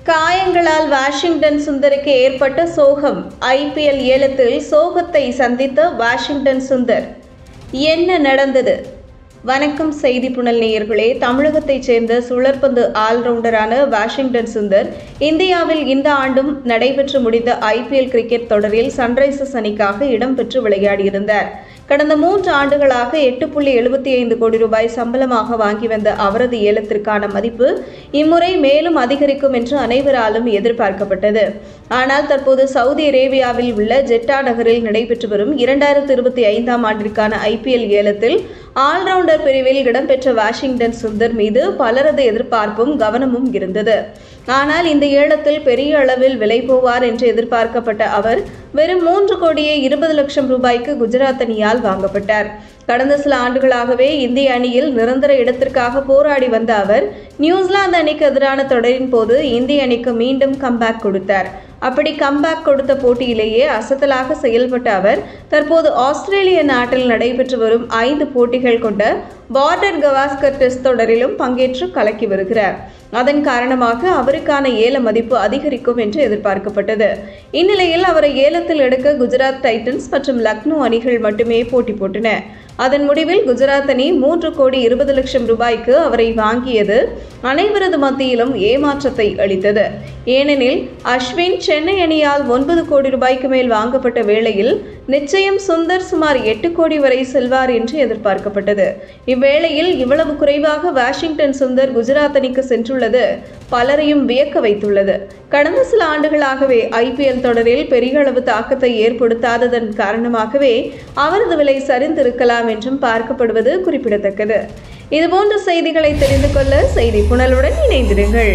காயங்களால் Washington சுந்தருக்கு ஏற்பட்ட சோகம். IPL ஏலத்தில் சோகத்தை சந்தித்த வாஷிங்டன் சுந்தர். என்ன நடந்தது? வணக்கம் செய்தி புனல் நேயர்களே. தமிழகத்தைச் சேர்ந்த சுழற்பந்து ஆல்ரவுண்டரான வாஷிங்டன் சுந்தர் இந்தியாவில் இந்த ஆண்டும் நடைபெற்று முடிந்த ஐபிஎல் கிரிக்கெட் தொடரில் சன்ரைசர்ஸ் அணிக்காக இடம்பெற்று விளையாடியிருந்தார். கடந்த 3 ஆண்டுகளாக 8.75 கோடி ரூபாய் சம்பளமாக வாங்கி வந்த அவரது ஏலத்திற்கான மதிப்பு இம்முறை மேலும் அதிகரிக்கும் என்று அனைவராலும் எதிர்பார்க்கப்பட்டது. ஆனால் தற்போது சவுதி அரேபியாவில் உள்ள ஜெட்டா நகரில் நடைபெற்று வரும் 2025ஆம் ஆண்டிற்கான ஐபிஎல் ஏலத்தில் ஆல்ரவுண்டர் பிரிவில் இடம்பெற்ற வாஷிங்டன் சுந்தர் மீது பலரது எதிர்பார்ப்பும் கவனமும் இருந்தது. ஆனால் இந்த ஏலத்தில் பெரிய அளவில் விலை போவார் என்று எதிர்பார்க்கப்பட்ட அவர் வெறும் 3,20,00,000 ரூபாய்க்கு குஜராத் அணியால் வாங்கப்பட்டார். கடந்த சில ஆண்டுகளாகவே இந்திய அணியில் நிரந்தர இடத்திற்காக போராடி வந்த அவர் நியூசிலாந்து அணிக்கு எதிரான தொடரின் போது இந்திய அணிக்கு மீண்டும் கம்பேக் கொடுத்தார். அப்படி கம்பேக் கொடுத்த போட்டியிலேயே அசத்தலாக செயல்பட்ட அவர் தற்போது ஆஸ்திரேலிய நாட்டில் நடைபெற்று வரும் 5 போட்டிகள் கொண்ட பார்டர் கவாஸ்கர் டெஸ்ட் தொடரிலும் பங்கேற்று கலக்கி வருகிறார். அதன் காரணமாக அவருக்கான ஏல மதிப்பு அதிகரிக்கும் என்று எதிர்பார்க்கப்பட்டது. இந்நிலையில் அவரை ஏலத்தில் எடுக்க குஜராத் டைட்டன்ஸ் மற்றும் லக்னோ அணிகள் மட்டுமே போட்டி போட்டன. அதன் முடிவில் குஜராத் அணி 3,20,00,000 ரூபாய்க்கு அவரை வாங்கியது அனைவரது மத்தியிலும் ஏமாற்றத்தை அளித்தது. ஏனெனில் அஸ்வின் சென்னை அணியால் 9 கோடி ரூபாய்க்கு மேல் வாங்கப்பட்ட வேளையில் நிச்சயம் சுந்தர் சுமார் 8 கோடி வரை செல்வார் என்று எதிர்பார்க்கப்பட்டது. இவ்வேளையில் இவ்வளவு குறைவாக வாஷிங்டன் சுந்தர் குஜராத் அணிக்கு சென்றுள்ளது பலரையும் வியக்க வைத்துள்ளது. கடந்த சில ஆண்டுகளாகவே ஐபிஎல் தொடரில் பெரிய அளவு தாக்கத்தை ஏற்படுத்தாததன் காரணமாகவே அவரது விலை சரிந்திருக்கலாம் என்றும் பார்க்கப்படுவது குறிப்பிடத்தக்கது. இதுபோன்ற செய்திகளை தெரிந்து கொள்ள செய்தி புனலுடன் இணைந்திருங்கள்.